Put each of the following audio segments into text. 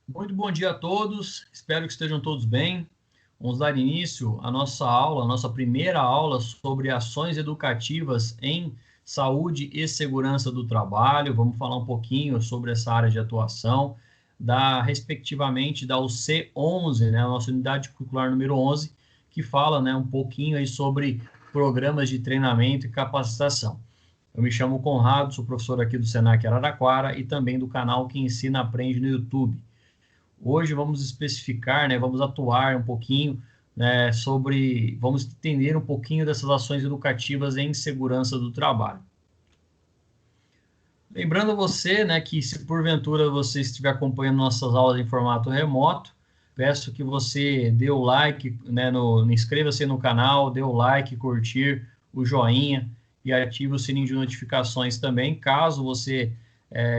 Muito bom dia a todos, espero que estejam todos bem. Vamos dar início à nossa aula, a nossa primeira aula sobre ações educativas em saúde e segurança do trabalho. Vamos falar um pouquinho sobre essa área de atuação, respectivamente da UC11, né, a nossa unidade curricular número 11, que fala, né, um pouquinho aí sobre programas de treinamento e capacitação. Eu me chamo Conrado, sou professor aqui do Senac Araraquara e também do canal Que Ensina Aprende no YouTube. Hoje vamos especificar, né, vamos atuar um pouquinho, né, vamos entender um pouquinho dessas ações educativas em segurança do trabalho. Lembrando você, né, que se porventura você estiver acompanhando nossas aulas em formato remoto, peço que você dê o like, né, inscreva-se no canal, dê o like, curtir, o joinha e ative o sininho de notificações também, caso você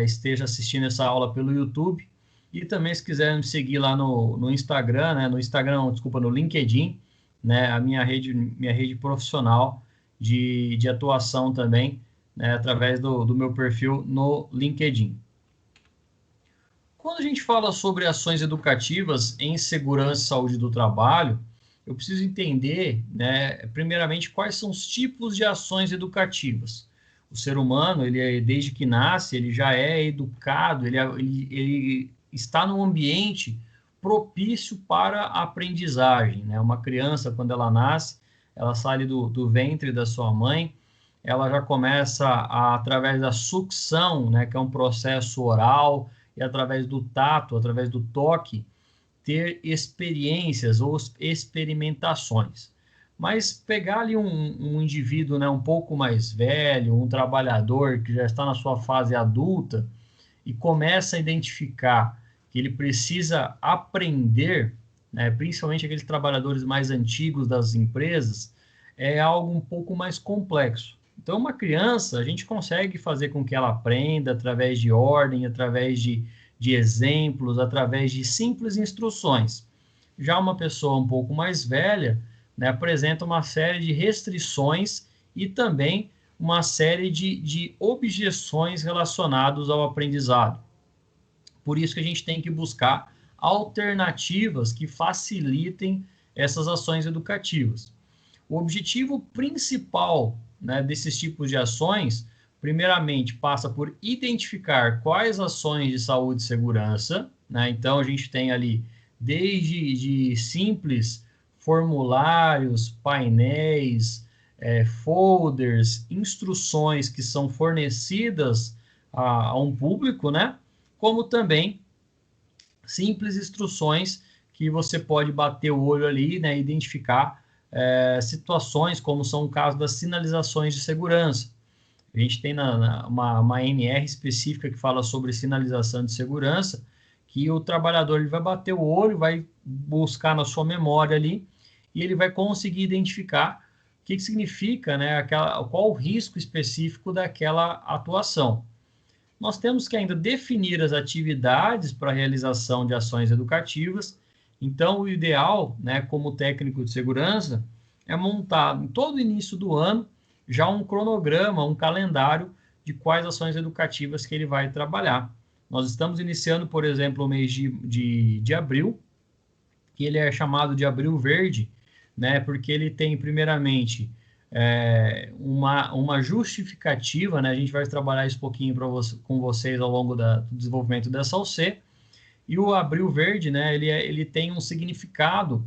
esteja assistindo essa aula pelo YouTube. E também, se quiser me seguir lá no Instagram, né, no LinkedIn, né, a minha rede profissional de atuação também, né, através do meu perfil no LinkedIn. Quando a gente fala sobre ações educativas em segurança e saúde do trabalho, eu preciso entender, né, primeiramente, quais são os tipos de ações educativas. O ser humano, desde que nasce, ele já é educado, ele está num ambiente propício para a aprendizagem, né? Uma criança, quando ela nasce, ela sai do ventre da sua mãe, ela já começa através da sucção, né, que é um processo oral, e através do tato, através do toque, ter experiências ou experimentações. Mas pegar ali um indivíduo, né, um pouco mais velho, um trabalhador que já está na sua fase adulta e começa a identificar que ele precisa aprender, né, principalmente aqueles trabalhadores mais antigos das empresas, é algo um pouco mais complexo. Então, uma criança, a gente consegue fazer com que ela aprenda através de ordem, através de exemplos, através de simples instruções. Já uma pessoa um pouco mais velha, né, apresenta uma série de restrições e também uma série de objeções relacionadas ao aprendizado. Por isso que a gente tem que buscar alternativas que facilitem essas ações educativas. O objetivo principal, né, desses tipos de ações, primeiramente, passa por identificar quais ações de saúde e segurança, né? Então, a gente tem ali desde de simples formulários, painéis, folders, instruções que são fornecidas a um público, né? Como também simples instruções que você pode bater o olho ali, né, identificar situações como são o caso das sinalizações de segurança. A gente tem uma NR específica que fala sobre sinalização de segurança, que o trabalhador ele vai bater o olho, vai buscar na sua memória ali, e ele vai conseguir identificar o que significa, né, qual o risco específico daquela atuação. Nós temos que ainda definir as atividades para a realização de ações educativas. Então, o ideal, né, como técnico de segurança, é montar em todo início do ano já um cronograma, um calendário de quais ações educativas que ele vai trabalhar. Nós estamos iniciando, por exemplo, o mês de abril, que ele é chamado de Abril Verde, né, porque ele tem, primeiramente, uma justificativa, né, a gente vai trabalhar isso um pouquinho com vocês ao longo do desenvolvimento dessa OC, e o Abril Verde, né, ele tem um significado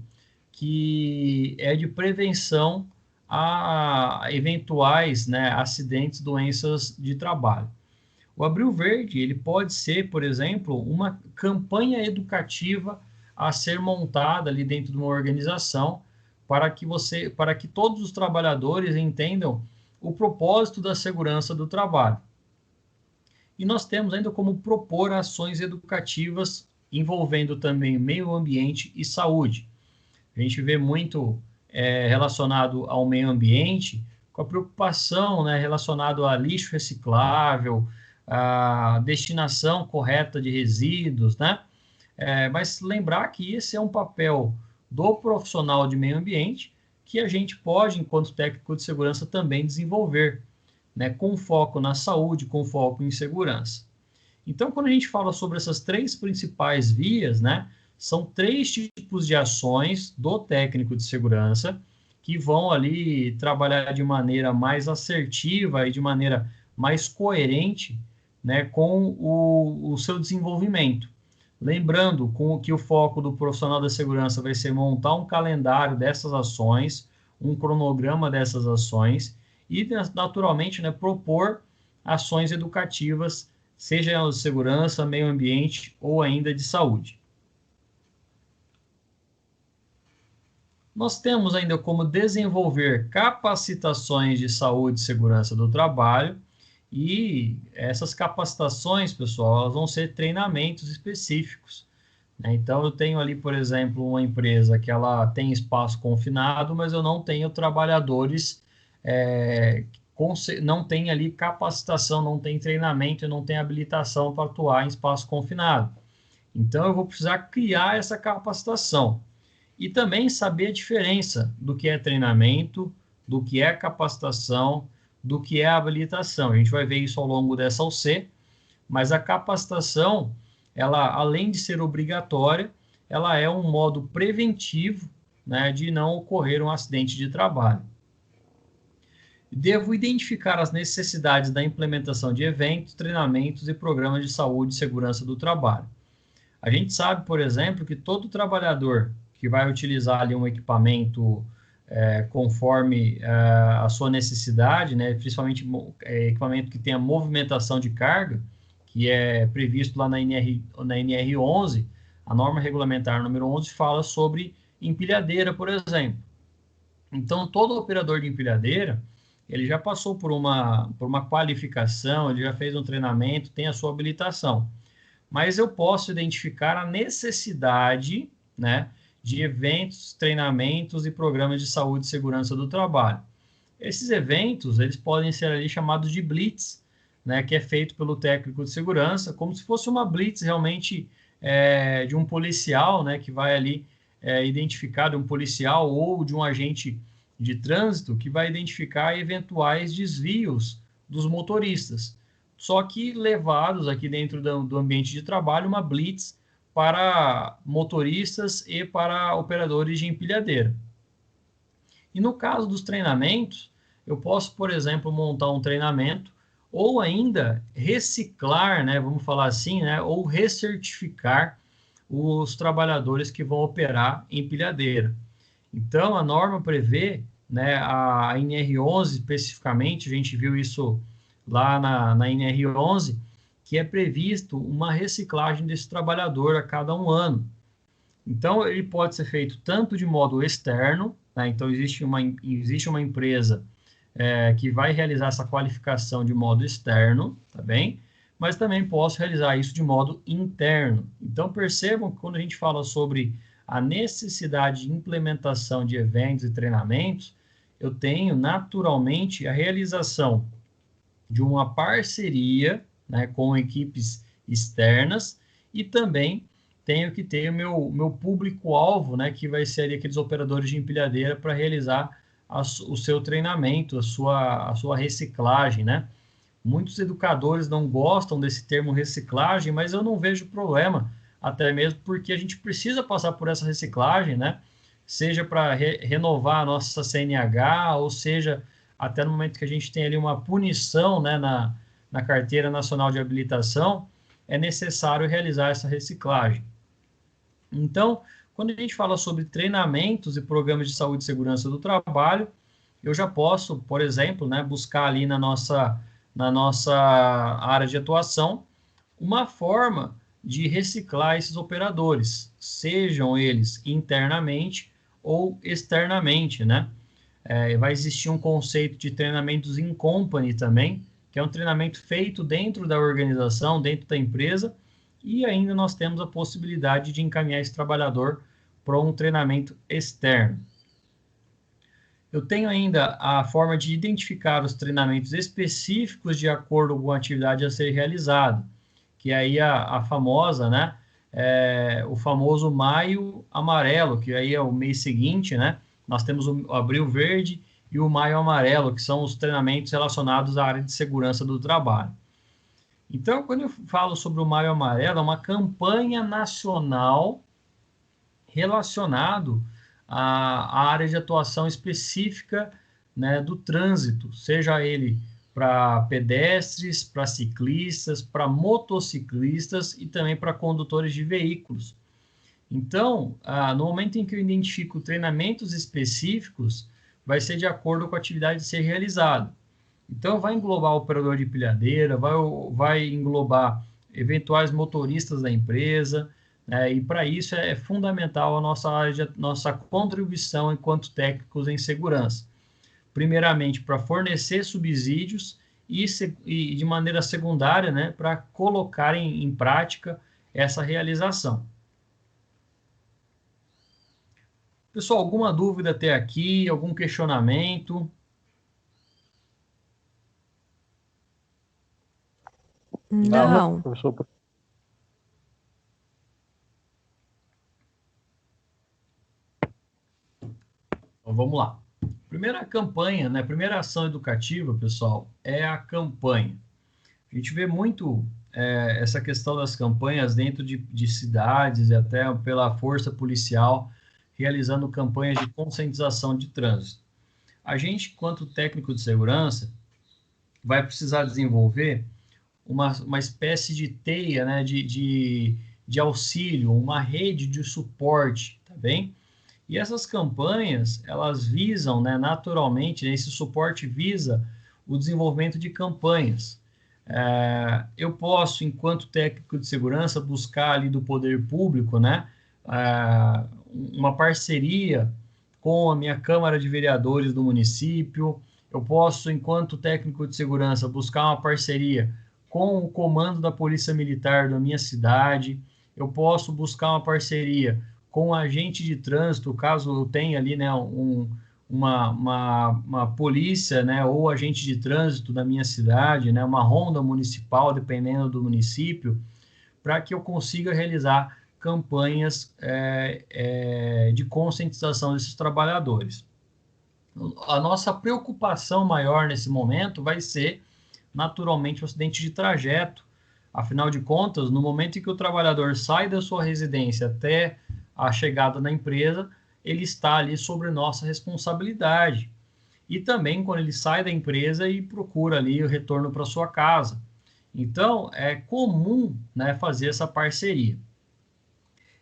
que é de prevenção a eventuais, né, acidentes, doenças de trabalho. O Abril Verde, ele pode ser, por exemplo, uma campanha educativa a ser montada ali dentro de uma organização para que todos os trabalhadores entendam o propósito da segurança do trabalho. E nós temos ainda como propor ações educativas envolvendo também meio ambiente e saúde. A gente vê muito relacionado ao meio ambiente, com a preocupação, né, relacionado a lixo reciclável, a destinação correta de resíduos, né? Mas lembrar que esse é um papel do profissional de meio ambiente que a gente pode, enquanto técnico de segurança, também desenvolver, né, com foco na saúde, com foco em segurança. Então, quando a gente fala sobre essas 3 principais vias, né, são 3 tipos de ações do técnico de segurança que vão ali trabalhar de maneira mais assertiva e de maneira mais coerente, né, com o seu desenvolvimento. Lembrando que o foco do profissional da segurança vai ser montar um calendário dessas ações, um cronograma dessas ações e, naturalmente, né, propor ações educativas, seja elas de segurança, meio ambiente ou ainda de saúde. Nós temos ainda como desenvolver capacitações de saúde e segurança do trabalho, e essas capacitações, pessoal, elas vão ser treinamentos específicos, né? Então, eu tenho ali, por exemplo, uma empresa que ela tem espaço confinado, mas eu não tenho trabalhadores, não tem ali capacitação, não tem treinamento, não tem habilitação para atuar em espaço confinado. Então, eu vou precisar criar essa capacitação. E também saber a diferença do que é treinamento, do que é capacitação, do que é habilitação. A gente vai ver isso ao longo dessa OC, mas a capacitação, ela, além de ser obrigatória, ela é um modo preventivo, né, de não ocorrer um acidente de trabalho. Devo identificar as necessidades da implementação de eventos, treinamentos e programas de saúde e segurança do trabalho. A gente sabe, por exemplo, que todo trabalhador que vai utilizar ali um equipamento conforme a sua necessidade, né, principalmente equipamento que tenha movimentação de carga, que é previsto lá na NR 11, a norma regulamentar número 11 fala sobre empilhadeira, por exemplo. Então, todo operador de empilhadeira, ele já passou por uma qualificação, ele já fez um treinamento, tem a sua habilitação. Mas eu posso identificar a necessidade, né, de eventos, treinamentos e programas de saúde e segurança do trabalho. Esses eventos, eles podem ser ali chamados de blitz, né, que é feito pelo técnico de segurança, como se fosse uma blitz realmente de um policial, né, que vai ali identificar, de um policial ou de um agente de trânsito que vai identificar eventuais desvios dos motoristas. Só que levados aqui dentro do ambiente de trabalho, uma blitz para motoristas e para operadores de empilhadeira. E no caso dos treinamentos, eu posso, por exemplo, montar um treinamento ou ainda reciclar, né, vamos falar assim, né, ou recertificar os trabalhadores que vão operar empilhadeira. Então, a norma prevê, né, a NR11 especificamente, a gente viu isso lá na NR11, que é previsto uma reciclagem desse trabalhador a cada 1 ano. Então, ele pode ser feito tanto de modo externo, né? Então, existe uma empresa que vai realizar essa qualificação de modo externo, tá bem? Mas também posso realizar isso de modo interno. Então, percebam que quando a gente fala sobre a necessidade de implementação de eventos e treinamentos, eu tenho naturalmente a realização de uma parceria, né, com equipes externas, e também tenho que ter o meu público-alvo, né, que vai ser ali aqueles operadores de empilhadeira para realizar o seu treinamento, a sua reciclagem, né? Muitos educadores não gostam desse termo reciclagem, mas eu não vejo problema, até mesmo porque a gente precisa passar por essa reciclagem, né? Seja para renovar a nossa CNH, ou seja, até no momento que a gente tem ali uma punição, né, na Carteira Nacional de Habilitação, é necessário realizar essa reciclagem. Então, quando a gente fala sobre treinamentos e programas de saúde e segurança do trabalho, eu já posso, por exemplo, né, buscar ali na nossa área de atuação uma forma de reciclar esses operadores, sejam eles internamente ou externamente, né? Vai existir um conceito de treinamentos in company também, que é um treinamento feito dentro da organização, dentro da empresa, e ainda nós temos a possibilidade de encaminhar esse trabalhador para um treinamento externo. Eu tenho ainda a forma de identificar os treinamentos específicos de acordo com a atividade a ser realizada, que aí a famosa, né, o famoso maio amarelo, que aí é o mês seguinte, né, nós temos o abril verde e o maio amarelo, que são os treinamentos relacionados à área de segurança do trabalho. Então, quando eu falo sobre o Maio Amarelo, é uma campanha nacional relacionado à área de atuação específica, né, do trânsito, seja ele para pedestres, para ciclistas, para motociclistas e também para condutores de veículos. Então, no momento em que eu identifico treinamentos específicos, vai ser de acordo com a atividade a ser realizada. Então, vai englobar o operador de pilhadeira, vai englobar eventuais motoristas da empresa, né? E para isso é fundamental a nossa contribuição enquanto técnicos em segurança. Primeiramente, para fornecer subsídios e de maneira secundária, né, para colocar em prática essa realização. Pessoal, alguma dúvida até aqui? Algum questionamento? Não. Professor. Então, vamos lá. Primeira campanha, né? Primeira ação educativa, pessoal, é a campanha. A gente vê muito essa questão das campanhas dentro de cidades e até pela força policial realizando campanhas de conscientização de trânsito. A gente, quanto técnico de segurança, vai precisar desenvolver uma espécie de teia, né, de auxílio, uma rede de suporte, tá bem? E essas campanhas, elas visam, né, naturalmente, né, esse suporte visa o desenvolvimento de campanhas. Eu posso, enquanto técnico de segurança, buscar ali do poder público, né, uma parceria com a minha Câmara de Vereadores do município. Eu posso, enquanto técnico de segurança, buscar uma parceria com o comando da Polícia Militar da minha cidade. Eu posso buscar uma parceria com o agente de trânsito, caso eu tenha ali, né, uma polícia, né, ou agente de trânsito da minha cidade, né, uma ronda municipal, dependendo do município, para que eu consiga realizar campanhas de conscientização desses trabalhadores. A nossa preocupação maior nesse momento vai ser, naturalmente, o acidente de trajeto. Afinal de contas, no momento em que o trabalhador sai da sua residência até a chegada na empresa, ele está ali sobre nossa responsabilidade. E também quando ele sai da empresa e procura ali o retorno para sua casa. Então, é comum, né, fazer essa parceria.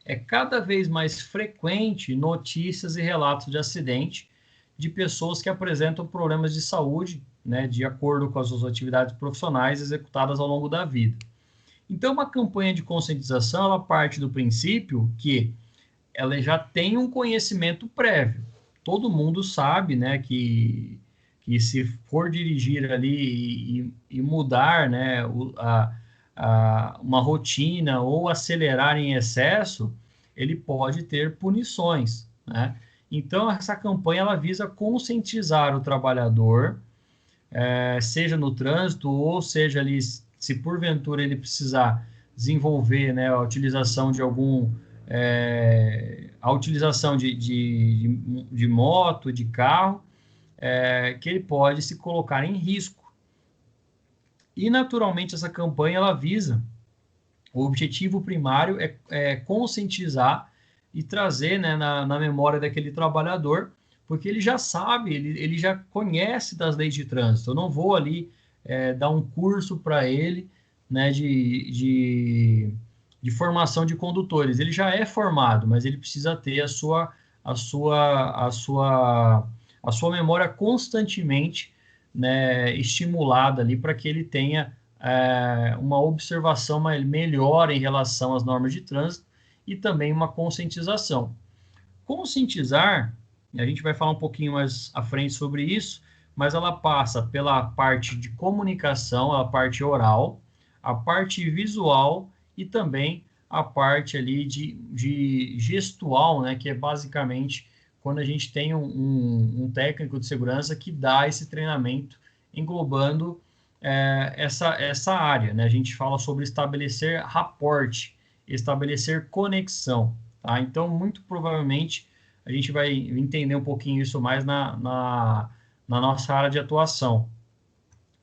É cada vez mais frequente notícias e relatos de acidente de pessoas que apresentam problemas de saúde, né, de acordo com as suas atividades profissionais executadas ao longo da vida. Então, uma campanha de conscientização, ela parte do princípio que ela já tem um conhecimento prévio. Todo mundo sabe, né, que se for dirigir ali e mudar, né, uma rotina ou acelerar em excesso, ele pode ter punições, né? Então, essa campanha ela visa conscientizar o trabalhador, seja no trânsito ou seja ali, se porventura ele precisar desenvolver, né, a utilização de a utilização de moto, de carro, que ele pode se colocar em risco. E, naturalmente, essa campanha ela visa, o objetivo primário é conscientizar e trazer, né, na memória daquele trabalhador, porque ele já sabe, ele já conhece das leis de trânsito. Eu não vou ali dar um curso para ele, né, de formação de condutores. Ele já é formado, mas ele precisa ter a sua memória constantemente, né, estimulada ali para que ele tenha uma observação melhor em relação às normas de trânsito e também uma conscientização. Conscientizar, a gente vai falar um pouquinho mais à frente sobre isso, mas ela passa pela parte de comunicação, a parte oral, a parte visual e também a parte ali de gestual, né, que é basicamente quando a gente tem um técnico de segurança que dá esse treinamento englobando essa área, né? A gente fala sobre estabelecer rapport, estabelecer conexão, tá? Então, muito provavelmente, a gente vai entender um pouquinho isso mais na nossa área de atuação.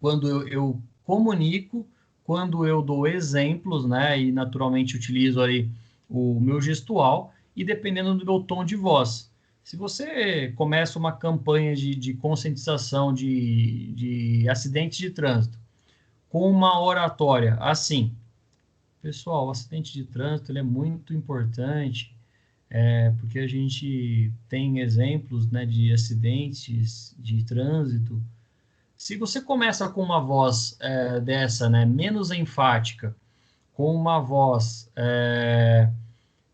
Quando eu comunico quando eu dou exemplos, né, e naturalmente utilizo ali o meu gestual, e dependendo do meu tom de voz. Se você começa uma campanha de conscientização de acidentes de trânsito com uma oratória assim, pessoal, o acidente de trânsito ele é muito importante, porque a gente tem exemplos, né, de acidentes de trânsito. Se você começa com uma voz dessa, né, menos enfática, com uma voz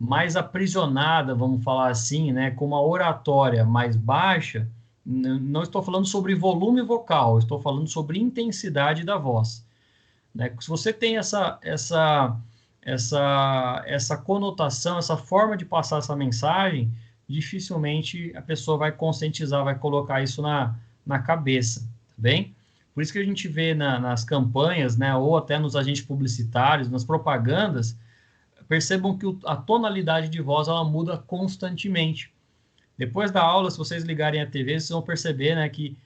mais aprisionada, vamos falar assim, né, com uma oratória mais baixa, não estou falando sobre volume vocal, estou falando sobre intensidade da voz, né? Se você tem essa conotação, essa forma de passar essa mensagem, dificilmente a pessoa vai conscientizar, vai colocar isso na cabeça, tá bem? Por isso que a gente vê nas campanhas, né, ou até nos agentes publicitários, nas propagandas, percebam que a tonalidade de voz ela muda constantemente. Depois da aula, se vocês ligarem a TV, vocês vão perceber, né, que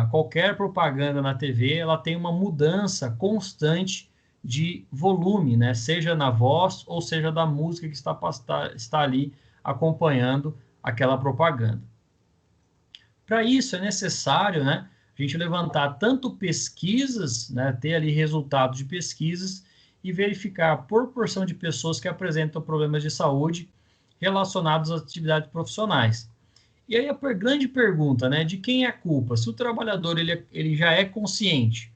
qualquer propaganda na TV ela tem uma mudança constante de volume, né, seja na voz ou seja da música que está ali acompanhando aquela propaganda. Para isso é necessário, né, a gente levantar tanto pesquisas, né, ter ali resultados de pesquisas e verificar a proporção de pessoas que apresentam problemas de saúde relacionados às atividades profissionais. E aí a grande pergunta, né, de quem é a culpa? Se o trabalhador ele já é consciente,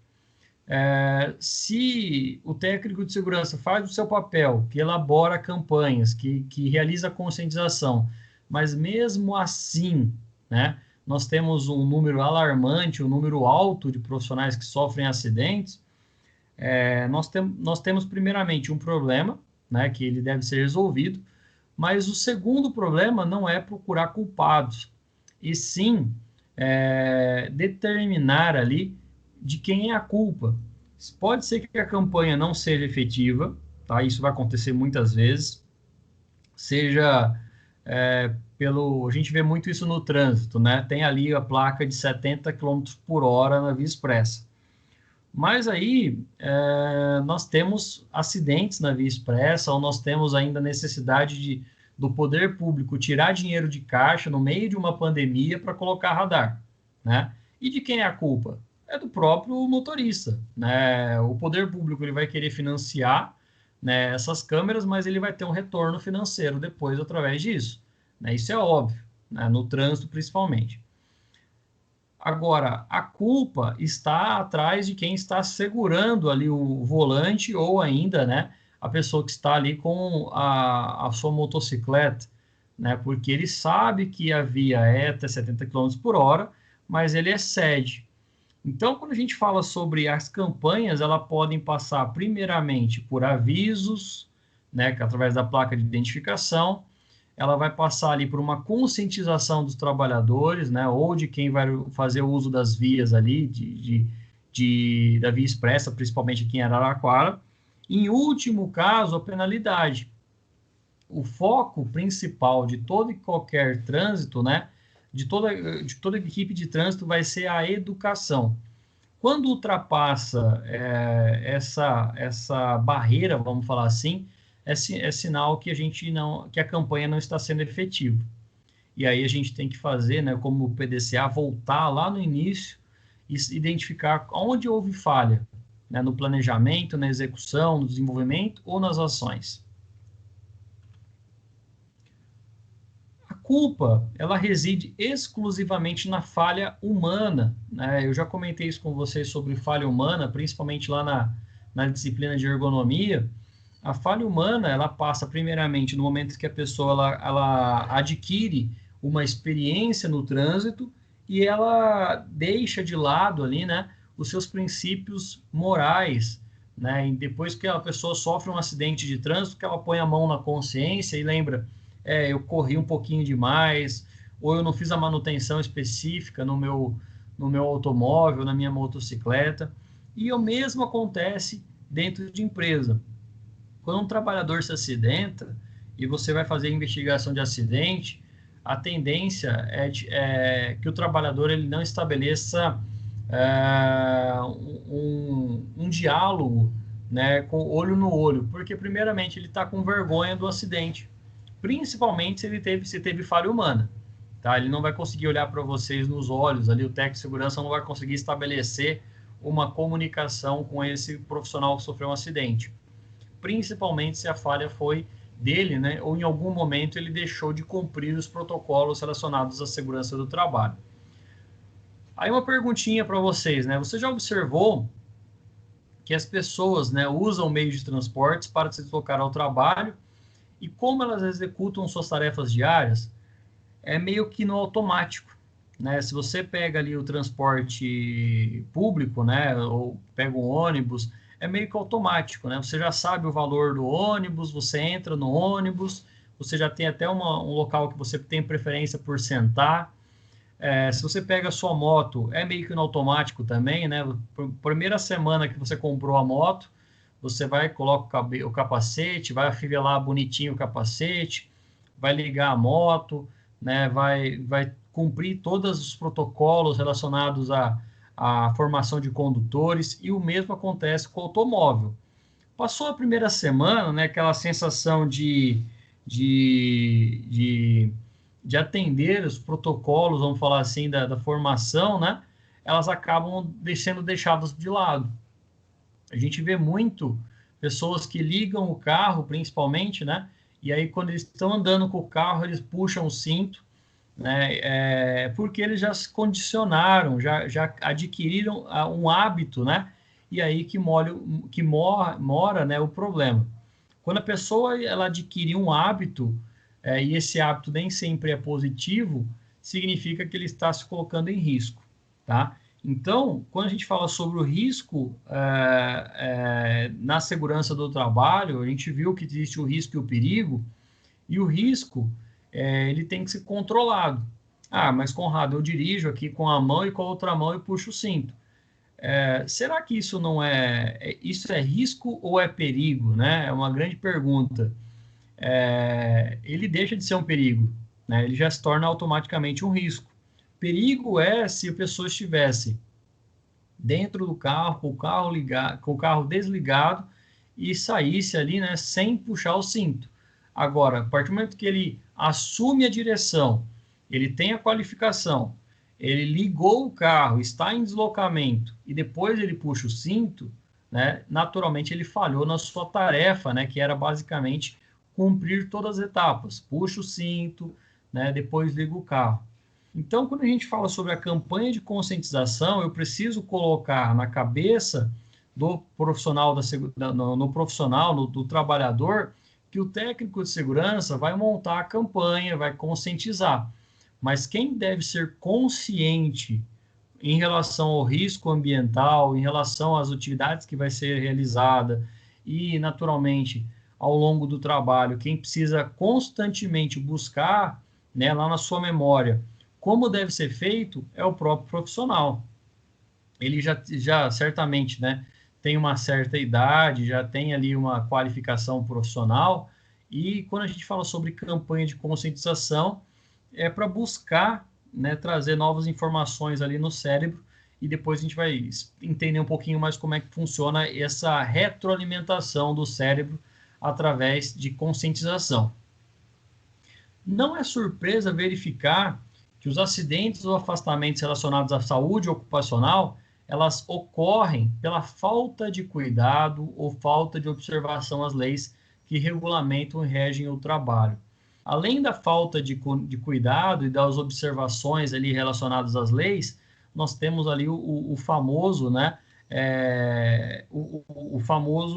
se o técnico de segurança faz o seu papel, que elabora campanhas, que realiza conscientização, mas mesmo assim, né, nós temos um número alarmante, um número alto de profissionais que sofrem acidentes, nós temos primeiramente um problema, né, que ele deve ser resolvido, mas o segundo problema não é procurar culpados, e sim determinar ali de quem é a culpa. Pode ser que a campanha não seja efetiva, tá? Isso vai acontecer muitas vezes, seja a gente vê muito isso no trânsito, né? Tem ali a placa de 70 km por hora na via expressa. Mas aí nós temos acidentes na via expressa, ou nós temos ainda necessidade do poder público tirar dinheiro de caixa no meio de uma pandemia para colocar radar, né? E de quem é a culpa? É do próprio motorista, né? O poder público ele vai querer financiar, né, essas câmeras, mas ele vai ter um retorno financeiro depois através disso, né? Isso é óbvio, né? No trânsito principalmente. Agora, a culpa está atrás de quem está segurando ali o volante ou ainda, né, a pessoa que está ali com a sua motocicleta, né, porque ele sabe que a via é até 70 km por hora, mas ele excede. Então, quando a gente fala sobre as campanhas, elas podem passar primeiramente por avisos, né, que através da placa de identificação, ela vai passar ali por uma conscientização dos trabalhadores, né, ou de quem vai fazer o uso das vias ali, da via expressa, principalmente aqui em Araraquara. Em último caso, a penalidade. O foco principal de todo e qualquer trânsito, né, de toda equipe de trânsito vai ser a educação. Quando ultrapassa essa barreira, vamos falar assim, é sinal que que a campanha não está sendo efetiva. E aí a gente tem que fazer, né, como o PDCA, voltar lá no início e identificar onde houve falha, né, no planejamento, na execução, no desenvolvimento ou nas ações. A culpa, ela reside exclusivamente na falha humana, né? Eu já comentei isso com vocês sobre falha humana, principalmente lá na disciplina de ergonomia. A falha humana, ela passa primeiramente no momento que a pessoa ela adquire uma experiência no trânsito e ela deixa de lado ali, né, os seus princípios morais, né? E depois que a pessoa sofre um acidente de trânsito, que ela põe a mão na consciência e lembra, eu corri um pouquinho demais, ou eu não fiz a manutenção específica no meu automóvel, na minha motocicleta. E o mesmo acontece dentro de empresa. Quando um trabalhador se acidenta e você vai fazer investigação de acidente, a tendência é que o trabalhador ele não estabeleça um diálogo, né, com olho no olho, porque primeiramente ele está com vergonha do acidente, principalmente se teve falha humana, tá? Ele não vai conseguir olhar para vocês nos olhos, ali o técnico de segurança não vai conseguir estabelecer uma comunicação com esse profissional que sofreu um acidente, principalmente se a falha foi dele, né, ou em algum momento ele deixou de cumprir os protocolos relacionados à segurança do trabalho. Aí uma perguntinha para vocês, né? Você já observou que as pessoas, né, usam meios de transportes para se deslocar ao trabalho e como elas executam suas tarefas diárias é meio que no automático, né? Se você pega ali o transporte público, né, ou pega um ônibus, é meio que automático, né? Você já sabe o valor do ônibus, você entra no ônibus, você já tem até um local que você tem preferência por sentar. Se você pega a sua moto, é meio que no automático também, né? Primeira semana que você comprou a moto, você vai, coloca o capacete, vai afivelar bonitinho o capacete, vai ligar a moto, né? Vai cumprir todos os protocolos relacionados à formação de condutores, e o mesmo acontece com o automóvel. Passou a primeira semana, né? Aquela sensação de, de de atender os protocolos, vamos falar assim, da formação, né? Elas acabam sendo deixadas de lado. A gente vê muito pessoas que ligam o carro, principalmente, né? E aí, quando eles estão andando com o carro, eles puxam o cinto, né? Porque eles já se condicionaram, já adquiriram um hábito, né? E aí que mora, né, o problema. Quando a pessoa ela adquire um hábito, e esse hábito nem sempre é positivo, significa que ele está se colocando em risco, tá? Então, quando a gente fala sobre o risco na segurança do trabalho, a gente viu que existe o risco e o perigo, e o risco, ele tem que ser controlado. Ah, mas Conrado, eu dirijo aqui com a mão e com a outra mão e puxo o cinto. Será que isso não isso é risco ou é perigo, né? É uma grande pergunta. Ele deixa de ser um perigo, né? Ele já se torna automaticamente um risco. Perigo é se a pessoa estivesse dentro do carro, com o carro ligado, com o carro desligado e saísse ali, né, sem puxar o cinto. Agora, a partir do momento que ele assume a direção, ele tem a qualificação, ele ligou o carro, está em deslocamento e depois ele puxa o cinto, né, naturalmente ele falhou na sua tarefa, né, que era basicamente cumprir todas as etapas. Puxa o cinto, né, depois liga o carro. Então, quando a gente fala sobre a campanha de conscientização, eu preciso colocar na cabeça do profissional no profissional, do trabalhador, que o técnico de segurança vai montar a campanha, vai conscientizar. Mas quem deve ser consciente em relação ao risco ambiental, em relação às atividades que vai ser realizada e, naturalmente, ao longo do trabalho, quem precisa constantemente buscar, né, lá na sua memória, como deve ser feito, é o próprio profissional. Ele já certamente, né, tem uma certa idade, já tem ali uma qualificação profissional, e quando a gente fala sobre campanha de conscientização, é para buscar, né, trazer novas informações ali no cérebro, e depois a gente vai entender um pouquinho mais como é que funciona essa retroalimentação do cérebro através de conscientização. Não é surpresa verificar que os acidentes ou afastamentos relacionados à saúde ocupacional, elas ocorrem pela falta de cuidado ou falta de observação às leis que regulamentam e regem o trabalho. Além da falta de cuidado e das observações ali relacionadas às leis, nós temos ali o famoso, né,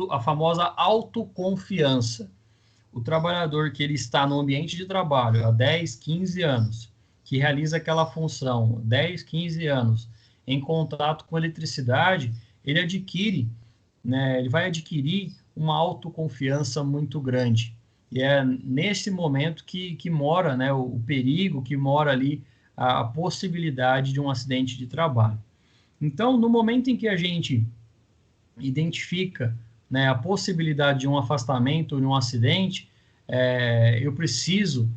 a famosa autoconfiança. O trabalhador que ele está no ambiente de trabalho há 10, 15 anos, que realiza aquela função 10, 15 anos em contato com eletricidade, ele adquire, né, ele vai adquirir uma autoconfiança muito grande. E é nesse momento que mora, né, o perigo, que mora ali a possibilidade de um acidente de trabalho. Então, no momento em que a gente identifica, né, a possibilidade de um afastamento ou de um acidente, eu preciso,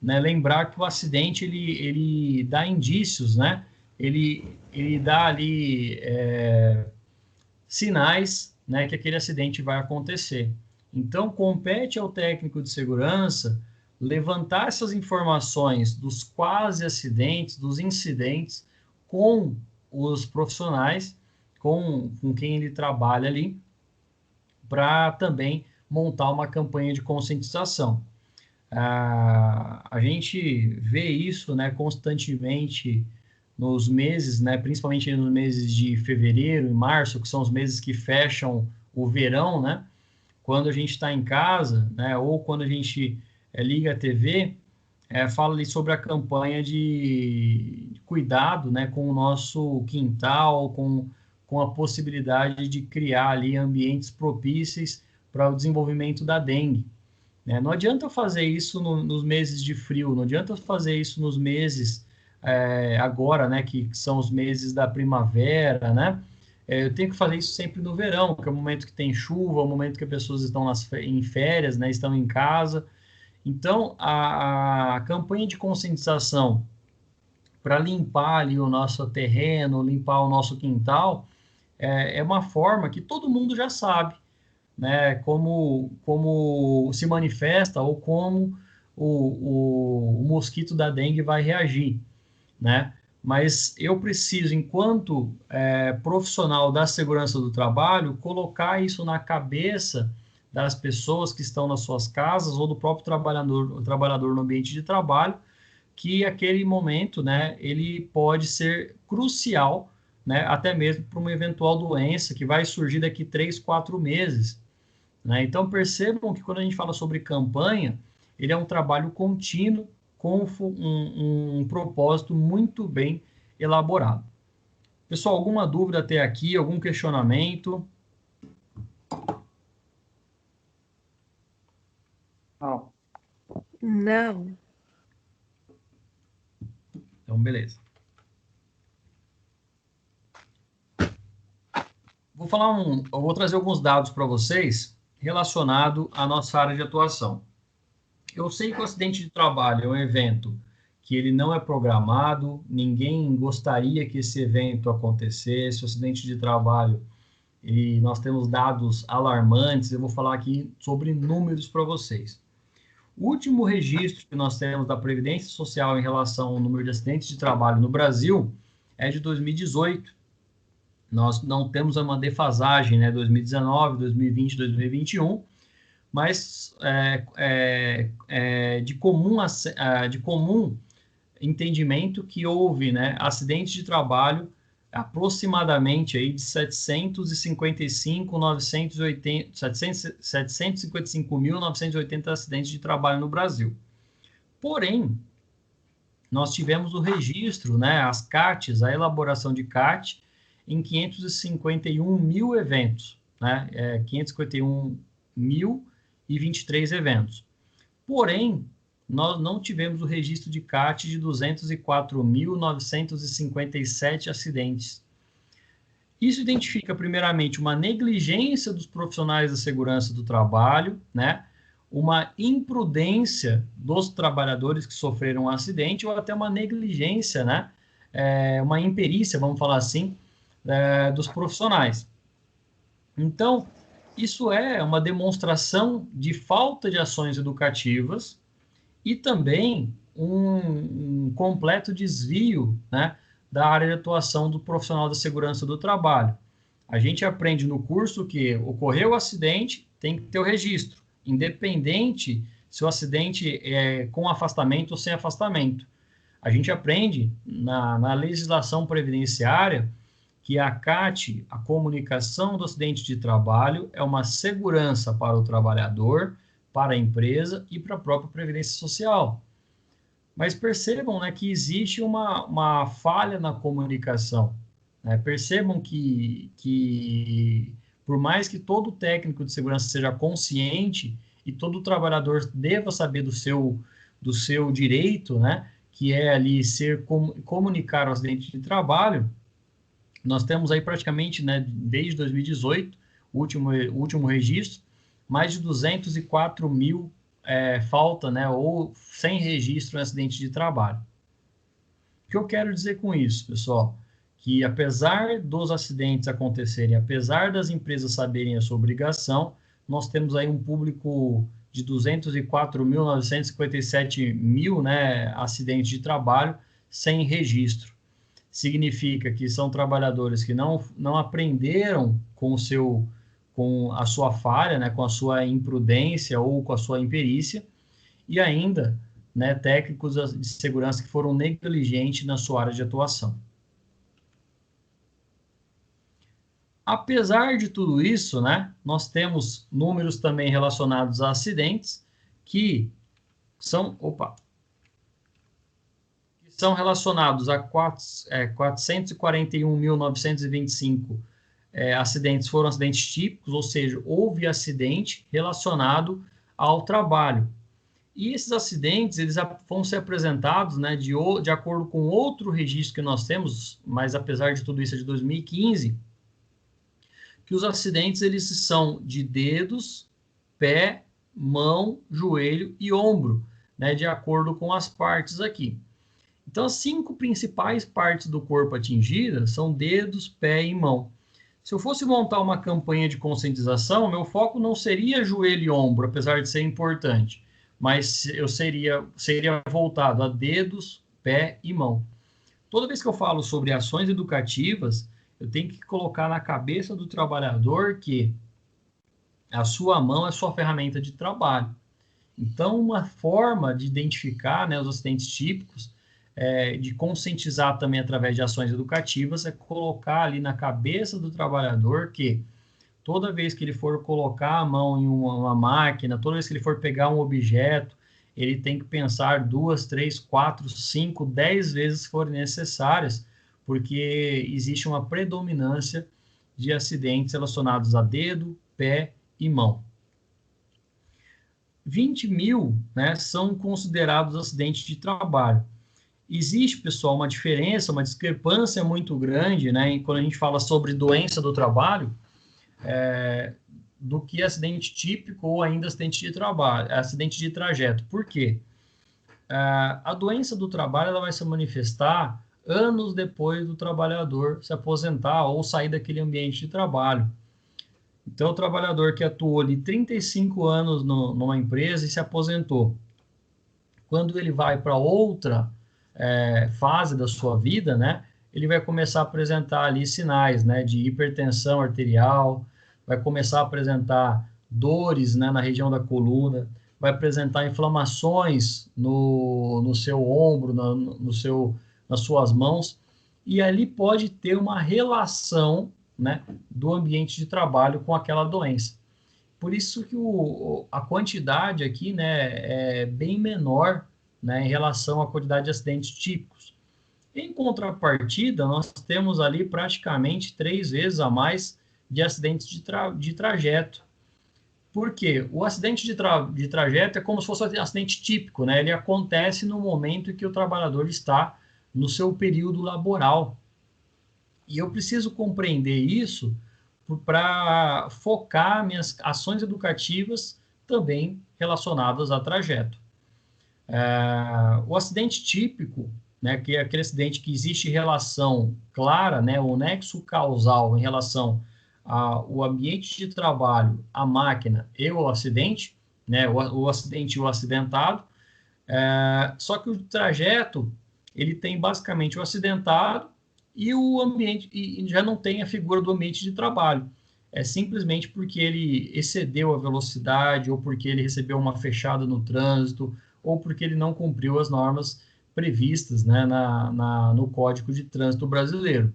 né, lembrar que o acidente ele dá indícios, né? Ele dá ali sinais né, que aquele acidente vai acontecer. Então, compete ao técnico de segurança levantar essas informações dos quase acidentes, dos incidentes, com os profissionais, com quem ele trabalha ali, para também montar uma campanha de conscientização. A gente vê isso, né, constantemente nos meses, né, principalmente nos meses de fevereiro e março, que são os meses que fecham o verão, né, quando a gente está em casa, né, ou quando a gente liga a TV, fala ali sobre a campanha de cuidado, né, com o nosso quintal, com a possibilidade de criar ali ambientes propícios para o desenvolvimento da dengue. Né? Não adianta fazer isso nos meses de frio, não adianta fazer isso nos meses agora, né, que são os meses da primavera, né? Eu tenho que fazer isso sempre no verão, que é o momento que tem chuva, o momento que as pessoas estão em férias, né, estão em casa. Então, a campanha de conscientização para limpar ali o nosso terreno, limpar o nosso quintal, é uma forma que todo mundo já sabe, né, como se manifesta ou como o mosquito da dengue vai reagir, né? Mas eu preciso, enquanto profissional da segurança do trabalho, colocar isso na cabeça das pessoas que estão nas suas casas ou do próprio trabalhador no ambiente de trabalho, que aquele momento, né, ele pode ser crucial, né, até mesmo para uma eventual doença que vai surgir daqui 3, 4 meses. Né? Então, percebam que quando a gente fala sobre campanha, ele é um trabalho contínuo com um propósito muito bem elaborado. Pessoal, alguma dúvida até aqui? Algum questionamento? Não. Não. Então, beleza. Eu vou trazer alguns dados para vocês relacionado à nossa área de atuação. Eu sei que o acidente de trabalho é um evento que ele não é programado, ninguém gostaria que esse evento acontecesse. O acidente de trabalho, e nós temos dados alarmantes, eu vou falar aqui sobre números para vocês. O último registro que nós temos da Previdência Social em relação ao número de acidentes de trabalho no Brasil é de 2018. Nós não temos uma defasagem, né, 2019, 2020, 2021, mas de comum entendimento que houve, né, acidentes de trabalho aproximadamente aí de 755.980 acidentes de trabalho no Brasil. Porém, nós tivemos o registro, né, as CATs, a elaboração de CAT, em 551 mil eventos, né, 551.023 eventos. Porém, nós não tivemos o registro de CAT de 204.957 acidentes. Isso identifica, primeiramente, uma negligência dos profissionais da segurança do trabalho, né? Uma imprudência dos trabalhadores que sofreram um acidente, ou até uma negligência, né? Uma imperícia, vamos falar assim, dos profissionais. Então, isso é uma demonstração de falta de ações educativas e também um completo desvio, né, da área de atuação do profissional da segurança do trabalho. A gente aprende no curso que ocorreu o acidente, tem que ter o registro, independente se o acidente é com afastamento ou sem afastamento. A gente aprende na legislação previdenciária que a CAT, a comunicação do acidente de trabalho, é uma segurança para o trabalhador, para a empresa e para a própria Previdência Social. Mas percebam, né, que existe uma falha na comunicação. Né? Percebam que, por mais que todo técnico de segurança seja consciente e todo trabalhador deva saber do seu direito, né, que é ali comunicar o acidente de trabalho, nós temos aí praticamente, né, desde 2018, o último registro, mais de 204 mil falta, né, ou sem registro em acidente de trabalho. O que eu quero dizer com isso, pessoal? que apesar dos acidentes acontecerem, apesar das empresas saberem a sua obrigação, nós temos aí um público de 204.957 mil, né, acidentes de trabalho sem registro. Significa que são trabalhadores que não aprenderam com a sua falha, né, com a sua imprudência ou com a sua imperícia, e ainda, né, técnicos de segurança que foram negligentes na sua área de atuação. Apesar de tudo isso, né, nós temos números também relacionados a acidentes que são relacionados a 441.925 acidentes foram acidentes típicos, ou seja, houve acidente relacionado ao trabalho. E esses acidentes, eles vão ser apresentados, né, de acordo com outro registro que nós temos, mas apesar de tudo isso é de 2015, que os acidentes, eles são de dedos, pé, mão, joelho e ombro, né, de acordo com as partes aqui. Então, as 5 principais partes do corpo atingidas são dedos, pé e mão. Se eu fosse montar uma campanha de conscientização, meu foco não seria joelho e ombro, apesar de ser importante, mas eu seria voltado a dedos, pé e mão. Toda vez que eu falo sobre ações educativas, eu tenho que colocar na cabeça do trabalhador que a sua mão é a sua ferramenta de trabalho. Então, uma forma de identificar, né, os acidentes típicos, de conscientizar também através de ações educativas, é colocar ali na cabeça do trabalhador que toda vez que ele for colocar a mão em uma máquina, toda vez que ele for pegar um objeto, ele tem que pensar 2, 3, 4, 5, 10 vezes se forem necessárias, porque existe uma predominância de acidentes relacionados a dedo, pé e mão. 20 mil, né, são considerados acidentes de trabalho. Existe, pessoal, uma diferença, uma discrepância muito grande, né, quando a gente fala sobre doença do trabalho, do que acidente típico ou ainda acidente de trabalho, acidente de trajeto. Por quê? A doença do trabalho ela vai se manifestar anos depois do trabalhador se aposentar ou sair daquele ambiente de trabalho. Então, o trabalhador que atuou ali 35 anos numa empresa e se aposentou, quando ele vai para outra fase da sua vida, né, ele vai começar a apresentar ali sinais, né, de hipertensão arterial, vai começar a apresentar dores, né, na região da coluna, vai apresentar inflamações no seu ombro, nas suas mãos, e ali pode ter uma relação, né, do ambiente de trabalho com aquela doença. Por isso que a quantidade aqui, né, é bem menor, né, em relação à quantidade de acidentes típicos. Em contrapartida, nós temos ali praticamente 3 vezes a mais de acidentes de trajeto. Por quê? O acidente de trajeto é como se fosse um acidente típico, né? Ele acontece no momento em que o trabalhador está no seu período laboral. E eu preciso compreender isso para focar minhas ações educativas também relacionadas a trajeto. O acidente típico, né, que é aquele acidente que existe relação clara, né, o nexo causal em relação ao ambiente de trabalho, a máquina e o acidente, né, o acidente e o acidentado, só que o trajeto, ele tem basicamente o acidentado e o ambiente, e já não tem a figura do ambiente de trabalho. É simplesmente porque ele excedeu a velocidade, ou porque ele recebeu uma fechada no trânsito, ou porque ele não cumpriu as normas previstas, né, no Código de Trânsito Brasileiro.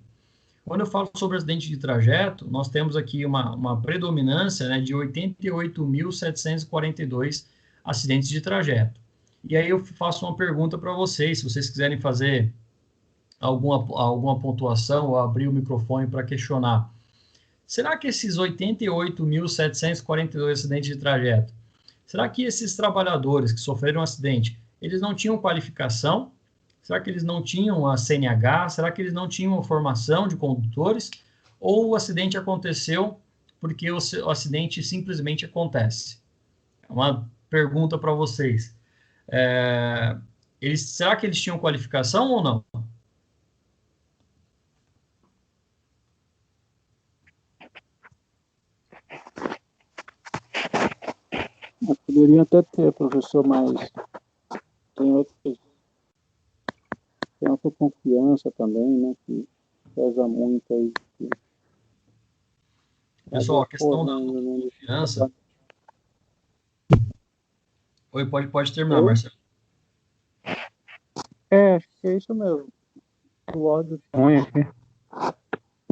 Quando eu falo sobre acidente de trajeto, nós temos aqui uma predominância, né, de 88.742 acidentes de trajeto. E aí eu faço uma pergunta para vocês, se vocês quiserem fazer alguma pontuação ou abrir o microfone para questionar. Será que esses 88.742 acidentes de trajeto, será que esses trabalhadores que sofreram um acidente, eles não tinham qualificação? Será que eles não tinham a CNH? Será que eles não tinham a formação de condutores? Ou o acidente aconteceu porque o acidente simplesmente acontece? É uma pergunta para vocês. Será que eles tinham qualificação ou não? Poderiam até ter, professor, mas tem outros, tem autoconfiança também, né, que pesa muito aí. Pessoal, a questão da autoconfiança... Oi, pode terminar, Marcelo. Acho que é isso mesmo. O áudio ruim aqui.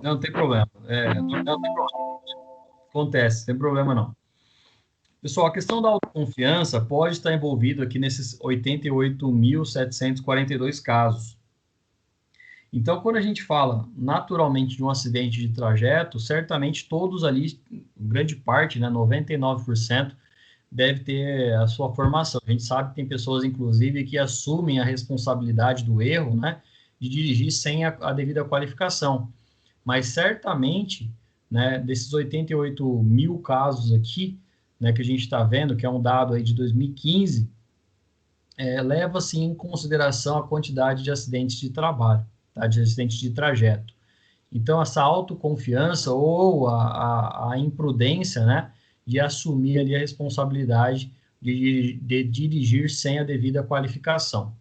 Não tem problema. Não tem problema. Acontece, não tem problema não. Pessoal, a questão da autoconfiança pode estar envolvida aqui nesses 88.742 casos. Então, quando a gente fala naturalmente de um acidente de trajeto, certamente todos ali, grande parte, né, 99%, deve ter a sua formação. A gente sabe que tem pessoas, inclusive, que assumem a responsabilidade do erro, né, de dirigir sem a devida qualificação. Mas certamente, né, desses 88 mil casos aqui, né, que a gente está vendo, que é um dado aí de 2015, leva-se em consideração a quantidade de acidentes de trabalho, tá, de acidentes de trajeto. Então, essa autoconfiança ou a imprudência, né, de assumir ali a responsabilidade de dirigir sem a devida qualificação.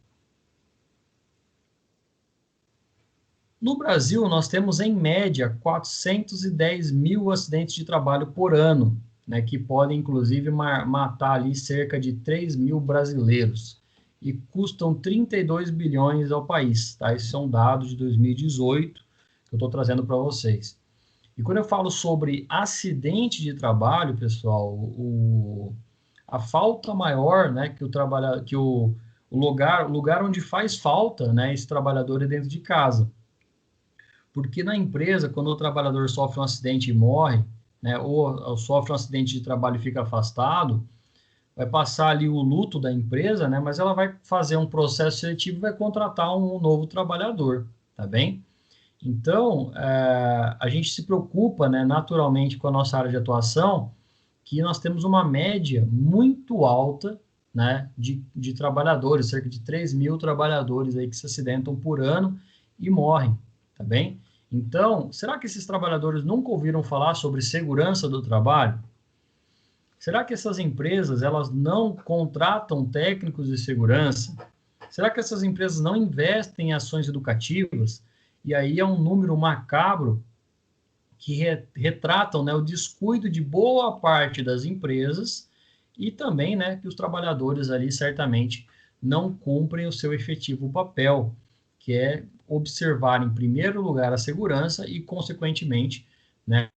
No Brasil, nós temos, em média, 410 mil acidentes de trabalho por ano, né, que podem, inclusive, matar ali cerca de 3 mil brasileiros e custam 32 bilhões ao país. Tá? Esses são dados de 2018 que eu estou trazendo para vocês. E quando eu falo sobre acidente de trabalho, pessoal, a falta maior, né, que o lugar onde faz falta, né, esse trabalhador é dentro de casa. Porque na empresa, quando o trabalhador sofre um acidente e morre, né, ou sofre um acidente de trabalho e fica afastado, vai passar ali o luto da empresa, né, mas ela vai fazer um processo seletivo e vai contratar um novo trabalhador, tá bem? Então, a gente se preocupa, né, naturalmente com a nossa área de atuação, que nós temos uma média muito alta, né, de trabalhadores, cerca de 3 mil trabalhadores aí que se acidentam por ano e morrem, tá bem? Então, será que esses trabalhadores nunca ouviram falar sobre segurança do trabalho? Será que essas empresas, elas não contratam técnicos de segurança? Será que essas empresas não investem em ações educativas? E aí é um número macabro que retratam, né, o descuido de boa parte das empresas e também, né, que os trabalhadores ali certamente não cumprem o seu efetivo papel, que é observar em primeiro lugar a segurança e, consequentemente, né,